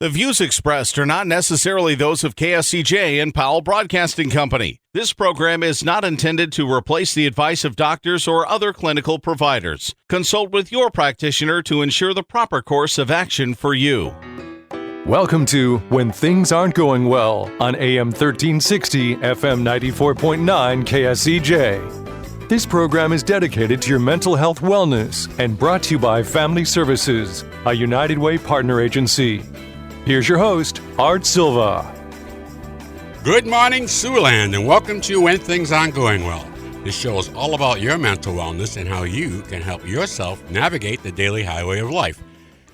The views expressed are not necessarily those of KSCJ and Powell Broadcasting Company. This program is not intended to replace the advice of doctors or other clinical providers. Consult with your practitioner to ensure the proper course of action for you. Welcome to When Things Aren't Going Well on AM 1360, FM 94.9 KSCJ. This program is dedicated to your mental health wellness and brought to you by Family Services, a United Way partner agency. Here's your host, Art Silva. Good morning, Siouxland, and welcome to When Things Aren't Going Well. This show is all about your mental wellness and how you can help yourself navigate the daily highway of life.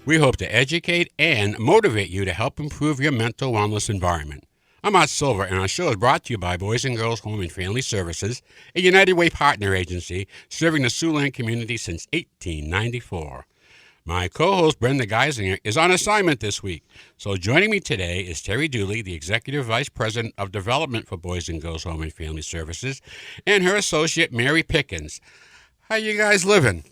We hope to educate and motivate you to help improve your mental wellness environment. I'm Art Silva, and our show is brought to you by Boys and Girls Home and Family Services, a United Way partner agency serving the Siouxland community since 1894. My co-host, Brenda Geisinger, is on assignment this week. So joining me today is Terry Dooley, the Executive Vice President of Development for Boys and Girls Home and Family Services, and her associate, Mary Pickens. How you guys living?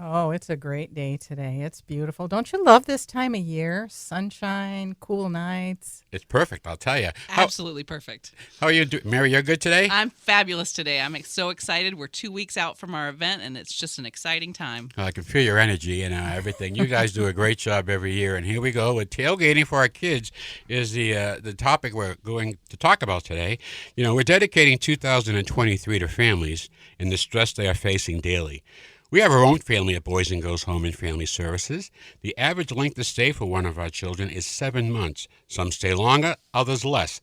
Oh, it's a great day today. It's beautiful. Don't you love this time of year? Sunshine, cool nights. It's perfect, I'll tell you. Absolutely perfect. How are you doing? Mary, you're good today? I'm fabulous today. I'm so excited. We're 2 weeks out from our event, and it's just an exciting time. I can feel your energy and everything. You guys do a great job every year. And here we go with tailgating for our kids is the topic we're going to talk about today. You know, we're dedicating 2023 to families and the stress they are facing daily. We have our own family at Boys and Girls Home and Family Services. The average length of stay for one of our children is 7 months. Some stay longer, others less.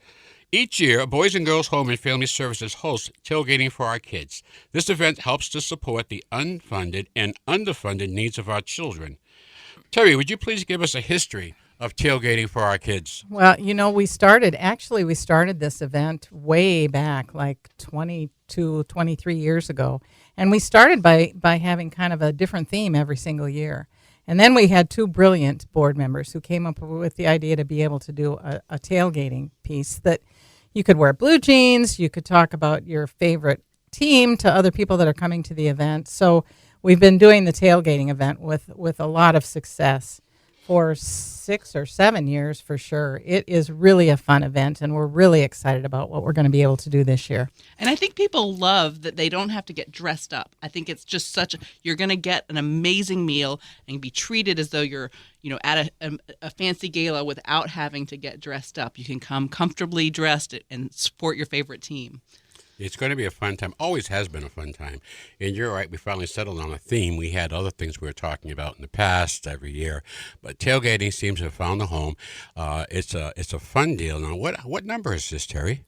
Each year, Boys and Girls Home and Family Services hosts Tailgating for Our Kids. This event helps to support the unfunded and underfunded needs of our children. Terry, would you please give us a history of Tailgating for Our Kids? Well, you know, we started this event way back, like 22, 23 years ago. And we started by having kind of a different theme every single year. And then we had two brilliant board members who came up with the idea to be able to do a tailgating piece that you could wear blue jeans, you could talk about your favorite team to other people that are coming to the event. So we've been doing the tailgating event with a lot of success for 6 or 7 years for sure. It is really a fun event, and we're really excited about what we're going to be able to do this year. And I think people love that they don't have to get dressed up. I think it's just you're going to get an amazing meal and be treated as though you're, at a fancy gala without having to get dressed up. You can come comfortably dressed and support your favorite team. It's going to be a fun time. Always has been a fun time. And you're right, we finally settled on a theme. We had other things we were talking about in the past every year, but tailgating seems to have found a home. It's a fun deal. Now, what number is this, Terry?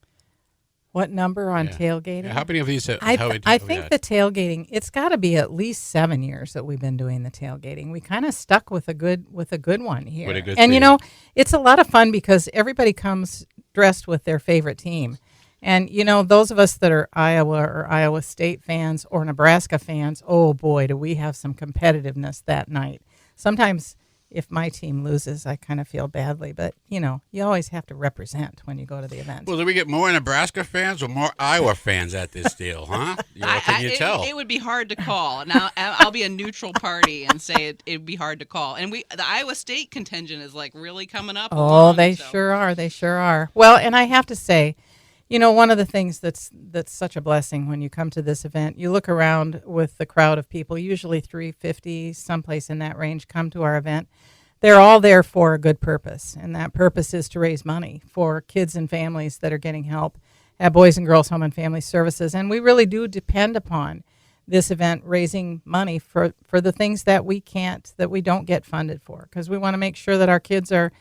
What number on tailgating? Yeah, how many of these? I think the tailgating, it's got to be at least 7 years that we've been doing the tailgating. We kind of stuck with a good one here. With a good and theme. It's a lot of fun because everybody comes dressed with their favorite team. And, those of us that are Iowa or Iowa State fans or Nebraska fans, oh, boy, do we have some competitiveness that night. Sometimes if my team loses, I kind of feel badly. But, you always have to represent when you go to the event. Well, do we get more Nebraska fans or more Iowa fans at this deal, huh? Can you tell? It would be hard to call. Now, I'll be a neutral party and say it'd be hard to call. And the Iowa State contingent is, really coming up. Sure are. They sure are. Well, and I have to say, one of the things that's such a blessing when you come to this event, you look around with the crowd of people, usually 350, someplace in that range, come to our event. They're all there for a good purpose, and that purpose is to raise money for kids and families that are getting help at Boys and Girls Home and Family Services. And we really do depend upon this event raising money for the things that we don't get funded for, because we want to make sure that our kids are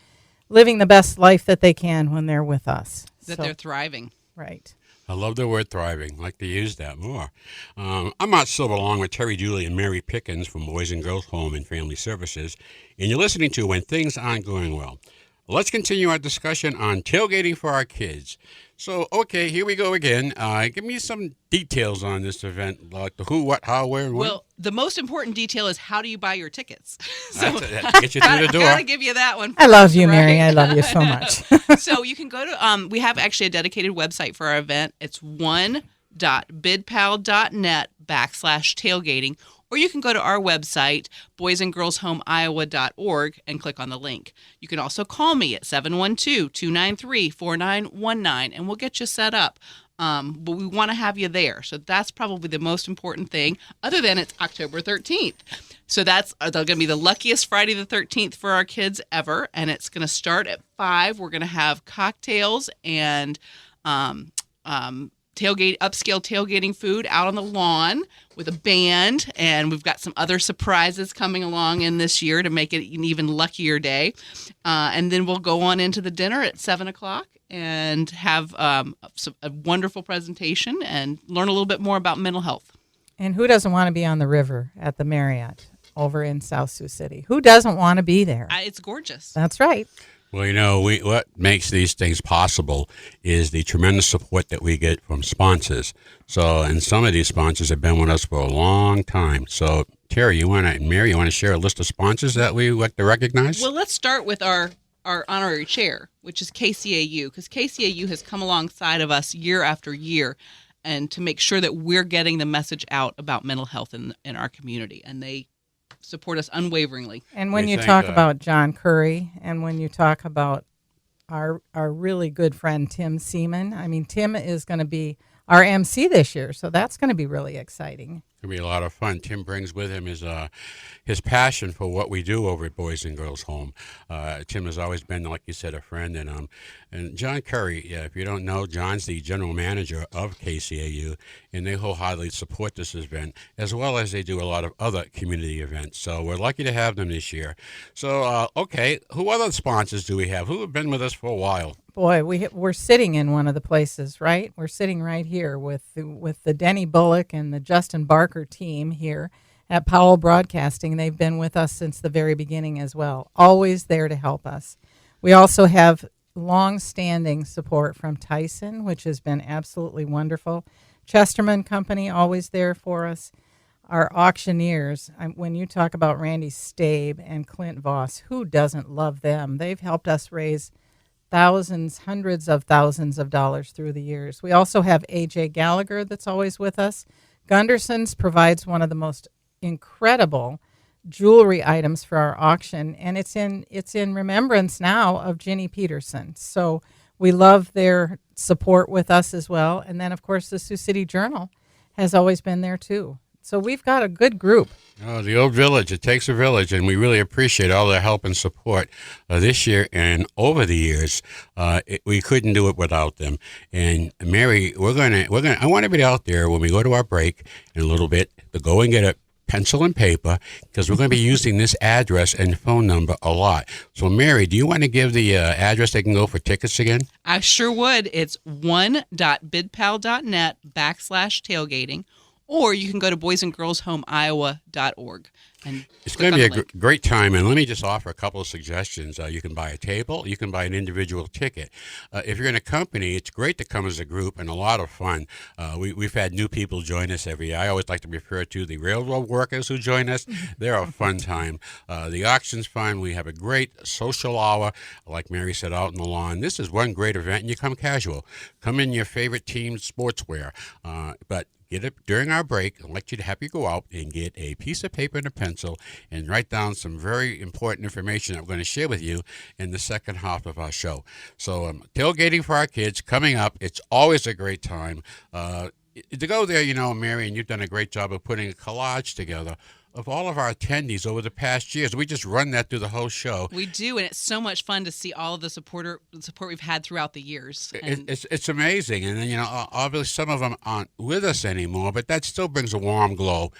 living the best life that they can when they're with us. That they're thriving. Right. I love the word thriving. I'd like to use that more. I'm Art Silva along with Terry Dooley and Mary Pickens from Boys and Girls Home and Family Services, and you're listening to When Things Aren't Going Well. Let's continue our discussion on tailgating for our kids. So, okay, here we go again. Give me some details on this event, like the who, what, how, where, and when. Well, the most important detail is how do you buy your tickets? That get you through the door. Gotta give you that one first, I love you, right? Mary. I love you so much. So you can go to, we have actually a dedicated website for our event. It's one.bidpal.net/tailgating, or you can go to our website, boysandgirlshomeiowa.org, and click on the link. You can also call me at 712-293-4919, and we'll get you set up. But we want to have you there. So that's probably the most important thing, other than it's October 13th. So that's going to be the luckiest Friday the 13th for our kids ever. And it's going to start at 5. We're going to have cocktails and upscale tailgating food out on the lawn with a band. And we've got some other surprises coming along in this year to make it an even luckier day. And then we'll go on into the dinner at 7 o'clock and have a wonderful presentation and learn a little bit more about mental health. And who doesn't want to be on the river at the Marriott over in South Sioux City? Who doesn't want to be there? It's gorgeous. That's right. Well, what makes these things possible is the tremendous support that we get from sponsors. So, and some of these sponsors have been with us for a long time. So, Terry, Mary, you want to share a list of sponsors that we like to recognize? Well, let's start with our honorary chair, which is KCAU, because KCAU has come alongside of us year after year and to make sure that we're getting the message out about mental health in our community, and they support us unwaveringly. And when you talk about John Curry, and when you talk about our really good friend Tim Seaman, I mean, Tim is going to be our MC this year, so that's going to be really exciting. It'll be a lot of fun. Tim brings with him his passion for what we do over at Boys and Girls Home. Tim has always been, like you said, a friend. And John Curry, if you don't know, John's the general manager of KCAU, and they wholeheartedly support this event, as well as they do a lot of other community events. So we're lucky to have them this year. So, okay, who other sponsors do we have? Who have been with us for a while? Boy, we're sitting in one of the places, right? We're sitting right here with the Denny Bullock and the Justin Barker team here at Powell Broadcasting. They've been with us since the very beginning as well, always there to help us. We also have long-standing support from Tyson, which has been absolutely wonderful. Chesterman Company, always there for us. Our auctioneers, when you talk about Randy Stabe and Clint Voss, who doesn't love them? They've helped us raise thousands, hundreds of thousands of dollars through the years. We also have A.J. Gallagher that's always with us. Gunderson's provides one of the most incredible jewelry items for our auction, and it's in remembrance now of Ginny Peterson. So we love their support with us as well. And then, of course, the Sioux City Journal has always been there too. So we've got a good group. Oh, the old village. It takes a village, and we really appreciate all their help and support this year and over the years. We couldn't do it without them. And Mary, I want everybody out there when we go to our break in a little bit to go and get a pencil and paper, because we're going to be using this address and phone number a lot. So, Mary, do you want to give the address they can go for tickets again? I sure would. It's one.bidpal.net/tailgating. Or you can go to boysandgirlshomeiowa.org. And it's going to be a great time. And let me just offer a couple of suggestions. You can buy a table. You can buy an individual ticket. If you're in a company, it's great to come as a group and a lot of fun. We've had new people join us every year. I always like to refer to the railroad workers who join us. They're a fun time. The auction's fun. We have a great social hour, like Mary said, out on the lawn. This is one great event, and you come casual. Come in your favorite team's sportswear. But get it during our break. I'd like you to have you go out and get a piece of paper and a pencil and write down some very important information that we're going to share with you in the second half of our show. So tailgating for our kids coming up. It's always a great time. To go there, Mary, and you've done a great job of putting a collage together of all of our attendees over the past years. We just run that through the whole show. We do, and it's so much fun to see all of the support we've had throughout the years. It's amazing, and then obviously some of them aren't with us anymore, but that still brings a warm glow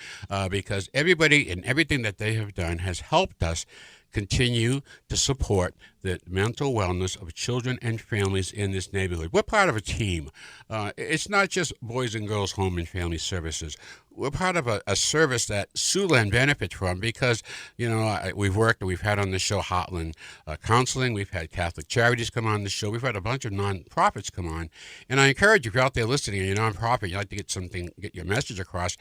because everybody and everything that they have done has helped us continue to support the mental wellness of children and families in this neighborhood. We're part of a team. It's not just Boys and Girls Home and Family Services. We're part of a service that Siouxland benefits from because, we've worked and we've had on the show Heartland Counseling. We've had Catholic Charities come on the show. We've had a bunch of nonprofits come on. And I encourage you, if you're out there listening and you're a nonprofit, you'd like to get your message across,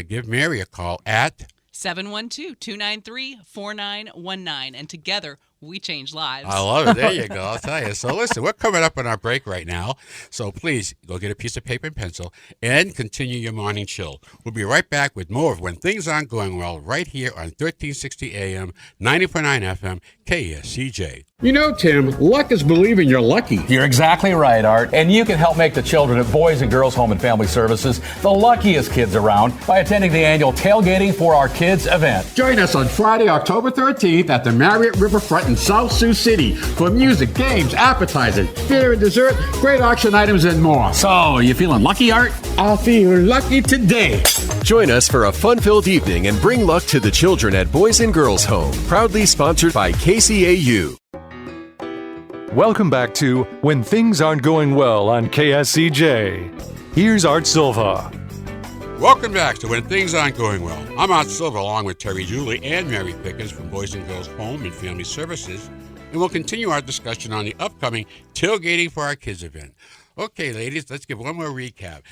give Mary a call at 712-293-4919, and together We change lives. I love it. There you go. I'll tell you. So listen, we're coming up on our break right now. So please go get a piece of paper and pencil and continue your morning chill. We'll be right back with more of When Things Aren't Going Well right here on 1360 AM, 90.9 FM, KSCJ. You know, Tim, luck is believing you're lucky. You're exactly right, Art. And you can help make the children at Boys and Girls Home and Family Services the luckiest kids around by attending the annual Tailgating for Our Kids event. Join us on Friday, October 13th at the Marriott Riverfront in South Sioux City for music, games, appetizers, dinner and dessert, great auction items, and more. So, you feeling lucky, Art? I'll feel lucky today. Join us for a fun-filled evening and bring luck to the children at Boys and Girls Home. Proudly sponsored by KCAU. Welcome back to When Things Aren't Going Well on KSCJ. Here's Art Silva. Welcome back to When Things Aren't Going Well. I'm Art Silva along with Terry Julie and Mary Pickens from Boys and Girls Home and Family Services, and we'll continue our discussion on the upcoming Tailgating for Our Kids event. Okay, ladies, let's give one more recap.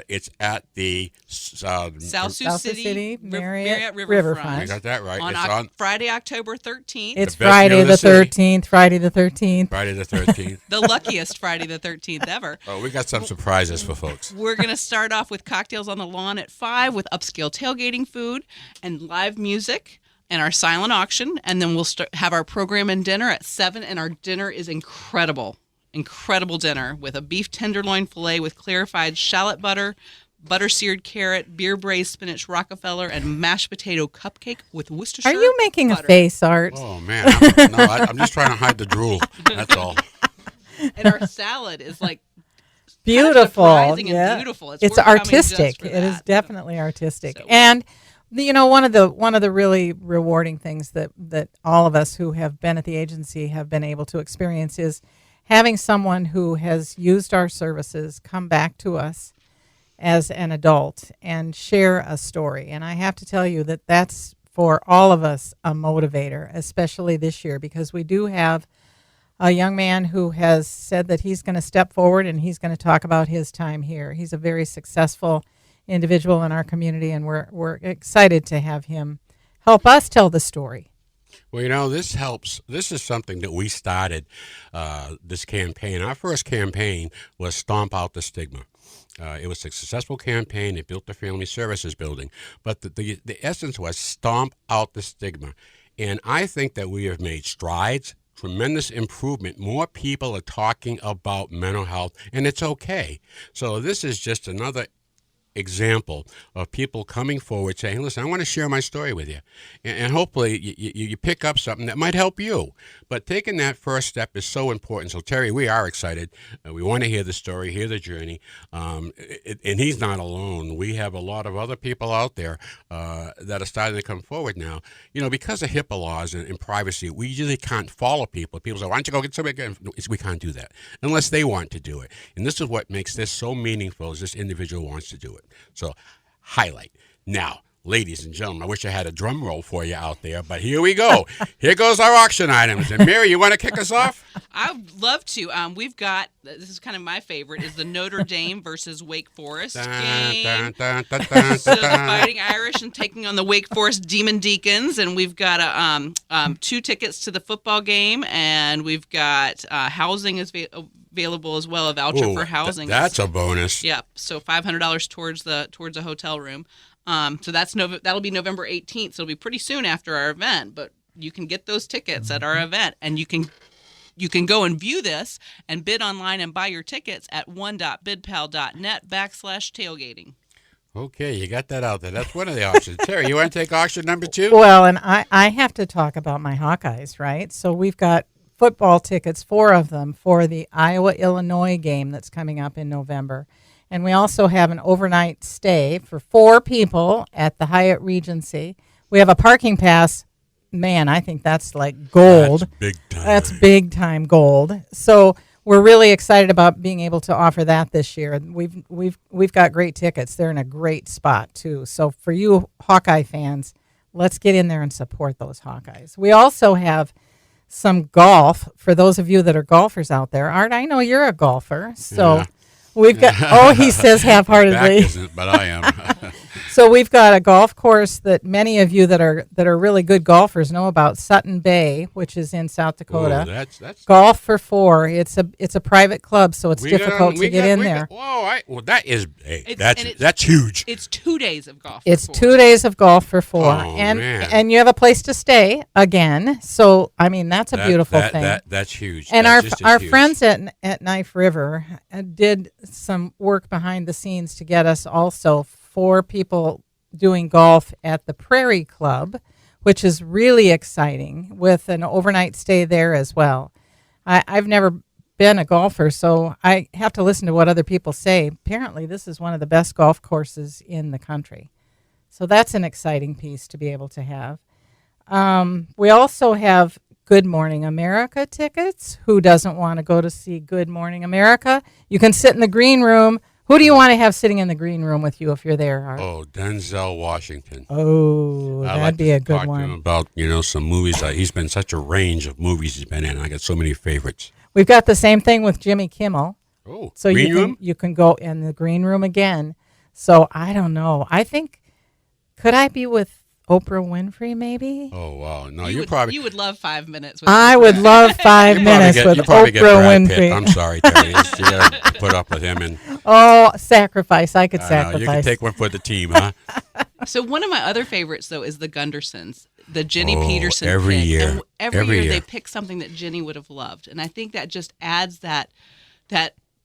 It's at the South Sioux City Marriott Riverfront. I got that right. It's on Friday, October 13th. It's The best Friday year of the the city. 13th, Friday the 13th. Friday the 13th. The luckiest Friday the 13th ever. Oh, we got some surprises for folks. We're going to start off with cocktails on the lawn at 5 with upscale tailgating food and live music and our silent auction. And then we'll have our program and dinner at 7. And our dinner is incredible. Incredible dinner with a beef tenderloin filet with clarified shallot butter, butter-seared carrot, beer-braised spinach Rockefeller, and mashed potato cupcake with Worcestershire Are you making butter. a face, Art? Oh, man. I'm just trying to hide the drool. That's all. And our salad is like Beautiful. surprising Yeah. and beautiful. It's worth coming artistic. just for It is that. definitely artistic. So- And one of the really rewarding things that all of us who have been at the agency have been able to experience is having someone who has used our services come back to us as an adult and share a story. And I have to tell you that that's for all of us a motivator, especially this year, because we do have a young man who has said that he's going to step forward and he's going to talk about his time here. He's a very successful individual in our community, and we're excited to have him help us tell the story. Well, you know, this helps. This is something that we started, this campaign. Our first campaign was Stomp Out the Stigma. It was a successful campaign. It built the Family Services building. But the essence was stomp out the stigma. And I think that we have made strides, tremendous improvement. More people are talking about mental health, and it's okay. So this is just another example of people coming forward saying, listen, I want to share my story with you. And hopefully you pick up something that might help you. But taking that first step is so important. So, Terry, we are excited. We want to hear the story, hear the journey. And he's not alone. We have a lot of other people out there that are starting to come forward now. You know, because of HIPAA laws and privacy, we usually can't follow people. People say, why don't you go get somebody? We can't do that unless they want to do it. And this is what makes this so meaningful is this individual wants to do it. So, highlight. Now, ladies and gentlemen, I wish I had a drum roll for you out there, but here we go. Here goes our auction items. And Mary, you want to kick us off? I'd love to. We've got, this is kind of my favorite, is the Notre Dame versus Wake Forest game. So the Fighting Irish and taking on the Wake Forest Demon Deacons. And we've got 2 tickets to the football game, and we've got housing is available as well, a voucher for housing. That's a bonus. Yep. So $500 towards a hotel room. So that'll be November 18th. So it'll be pretty soon after our event, but you can get those tickets at our event, and you can go and view this and bid online and buy your tickets at one.bidpal.net/tailgating. Okay, you got that out there. That's one of the auctions. Terry, you want to take auction number 2? Well, and I have to talk about my Hawkeyes, right? So we've got football tickets, 4 of them, for the Iowa-Illinois game that's coming up in November. And we also have an overnight stay for 4 people at the Hyatt Regency. We have a parking pass. Man, I think that's like gold. That's big time. That's big time gold. So we're really excited about being able to offer that this year. We've got great tickets. They're in a great spot too. So for you Hawkeye fans, let's get in there and support those Hawkeyes. We also have some golf for those of you that are golfers out there. Art, I know you're a golfer, so. Yeah. We've got, he says half-heartedly. Back isn't, but I am. So we've got a golf course that many of you that are really good golfers know about, Sutton Bay, which is in South Dakota. Ooh, that's Golf for Four. It's a private club, so it's difficult to get in there. Well, that is It's- that's huge. It's 2 days of golf. It's for 2 days of golf for four, Oh, and man. and you have a place to stay again. So I mean, that's a beautiful thing. That's huge. And That's just as our huge. friends at Knife River did some work behind the scenes to get us also 4 people doing golf at the Prairie Club, which is really exciting, with an overnight stay there as well. I've never been a golfer, so I have to listen to what other people say. Apparently, this is one of the best golf courses in the country. So that's an exciting piece to be able to have. We also have Good Morning America tickets. Who doesn't want to go to see Good Morning America? You can sit in the green room. Who do you want to have sitting in the green room with you if you're there, Art? Oh, Denzel Washington. Oh, I that'd like be to a good talk to him one. about some movies. He's been such a range of movies he's been in. I got so many favorites. We've got the same thing with Jimmy Kimmel. Oh, So green room? you can go in the green room again. So I don't know. I think, could I be with Oprah Winfrey maybe? Oh wow, no, you probably. would love 5 minutes. With I Oprah. would love 5 minutes with you probably get Oprah Brad Winfrey. Pitt. I'm sorry, Terry. You got to put up with him, and Oh, sacrifice. I could you sacrifice. can take one for the team, huh? So one of my other favorites, though, is the Gundersons, the Jenny Oh, Peterson every pick. year. And every Every year year. they pick something that Jenny would have loved, and I think that just adds that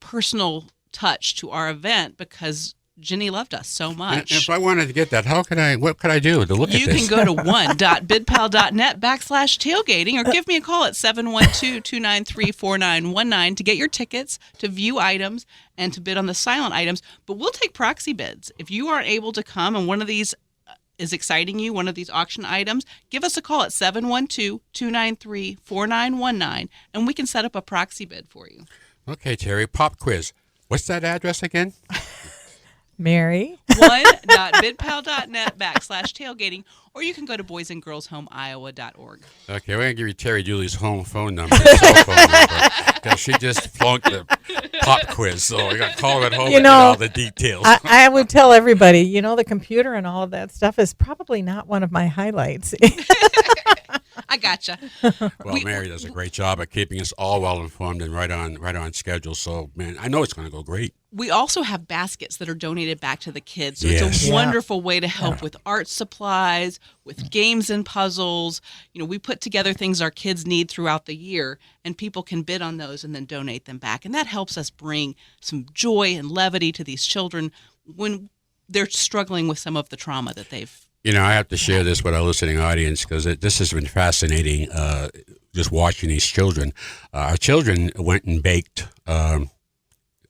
personal touch to our event because Jenny loved us so And much. if I wanted to get that, what could I do to look You at this? can go to one.bidpal.net/tailgating or give me a call at 712-293-4919 to get your tickets, to view items, and to bid on the silent items. But we'll take proxy bids. If you aren't able to come and one of these is exciting you, one of these auction items, give us a call at 712-293-4919 and we can set up a proxy bid for you. Okay, Terry, pop quiz. What's that address again? Mary? one.bidpal.net/tailgating, or you can go to boysandgirlshomeiowa.org. Okay, we're going to give you Terry Dooley's home phone number, cell phone number, because she just flunked the pop quiz, so we got to call her at home and get all the details. I would tell everybody, the computer and all of that stuff is probably not one of my highlights. I gotcha. Well, Mary does a great job at keeping us all well informed and right on schedule. So, man, I know it's going to go great. We also have baskets that are donated back to the kids. So Yes. it's a Yeah. wonderful way to help with art supplies, with games and puzzles. We put together things our kids need throughout the year, and people can bid on those and then donate them back. And that helps us bring some joy and levity to these children when they're struggling with some of the trauma that they've. I have to share this with our listening audience because this has been fascinating, just watching these children. Our children went and baked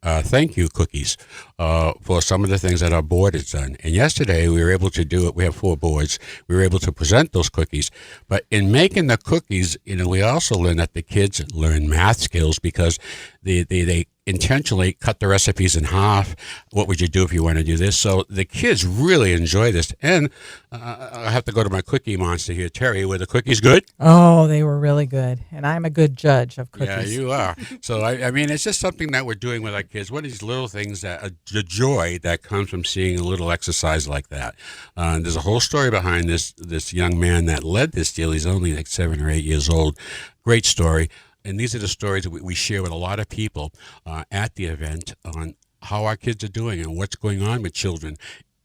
thank you cookies for some of the things that our board has done. And yesterday we were able to do it. We have 4 boards. We were able to present those cookies. But in making the cookies, we also learned that the kids learn math skills because they intentionally cut the recipes in half. What would you do if you want to do this? So the kids really enjoy this. And I have to go to my cookie monster here. Terry, were the cookies good? Oh, they were really good. And I'm a good judge of cookies. Yeah, you are. So, I mean, it's just something that we're doing with our kids. What are these little things the joy that comes from seeing a little exercise like that? There's a whole story behind this young man that led this deal. He's only like 7 or 8 years old. Great story. And these are the stories that we share with a lot of people at the event on how our kids are doing and what's going on with children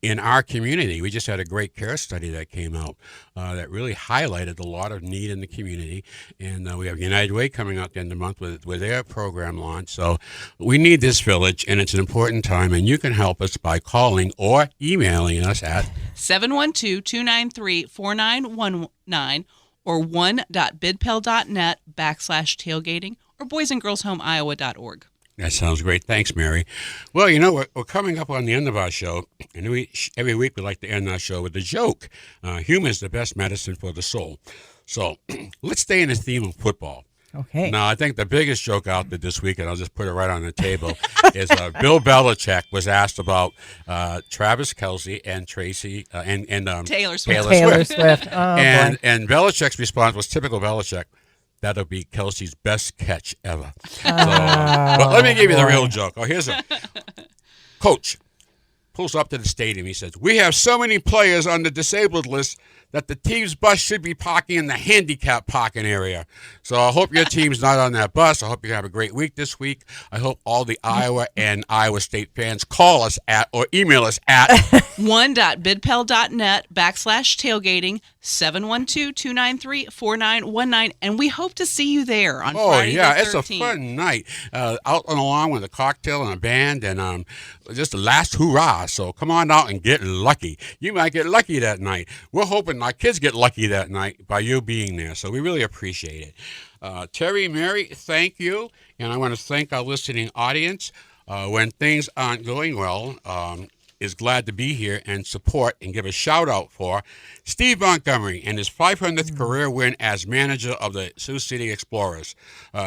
in our community. We just had a great care study that came out that really highlighted a lot of need in the community. And we have United Way coming out at the end of the month with their program launch. So we need this village, and it's an important time. And you can help us by calling or emailing us at 712-293-4919 or one.bidpal.net/tailgating or boysandgirlshomeiowa.org. That sounds great. Thanks, Mary. Well, we're coming up on the end of our show, and every week we like to end our show with a joke. Humor is the best medicine for the soul. So let's stay in the theme of football. Okay. Now, I think the biggest joke out there this week, and I'll just put it right on the table, is Bill Belichick was asked about Travis Kelce and Tracy and Taylor Swift. Taylor Swift. Oh, boy. And Belichick's response was typical Belichick. That'll be Kelsey's best catch ever. But let me give you the real joke. Oh, here's a coach. pulls up to the stadium. He says, "We have so many players on the disabled list that the team's bus should be parking in the handicap parking area." So I hope your team's not on that bus. I hope you have a great week this week. I hope all the Iowa and Iowa State fans call us at or email us at one.bidpel.net/tailgating 712-293-4919, and we hope to see you there on Friday the 13th. It's a fun night. Out on the lawn with a cocktail and a band and just the last hurrah. So come on out and get lucky. You might get lucky that night. We're hoping our kids get lucky that night by you being there. So we really appreciate it. Terry, Mary, thank you. And I want to thank our listening audience. When things aren't going well, is glad to be here and support and give a shout out for Steve Montgomery and his 500th career win as manager of the Sioux City Explorers.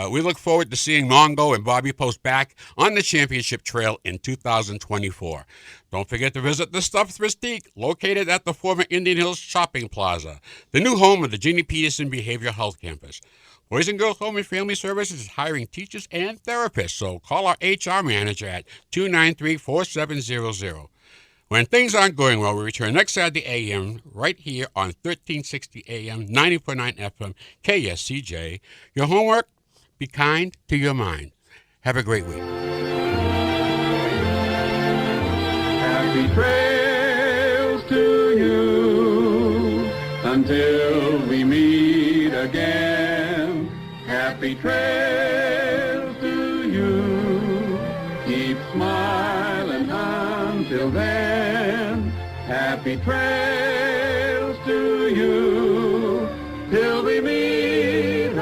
We look forward to seeing Mongo and Bobby Post back on the championship trail in 2024. Don't forget to visit the Stuffed Mystique, located at the former Indian Hills Shopping Plaza, the new home of the Ginny Peterson Behavioral Health Campus. Boys and Girls Home and Family Services is hiring teachers and therapists, so call our HR manager at 293-4700. When things aren't going well, we return next Saturday a.m. right here on 1360 a.m., 90.9 FM, KSCJ. Your homework, be kind to your mind. Have a great week. Happy trails to you until we meet again. Happy trails to you. Keep smiling until then. Happy trails to you till we meet again.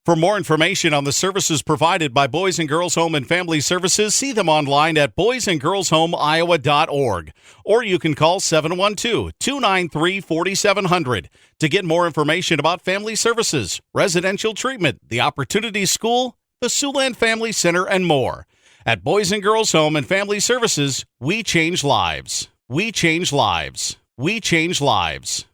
For more information on the services provided by Boys and Girls Home and Family Services, see them online at boysandgirlshomeiowa.org. Or you can call 712-293-4700 to get more information about family services, residential treatment, the Opportunity School, the Siouxland Family Center, and more. At Boys and Girls Home and Family Services, we change lives. We change lives. We change lives.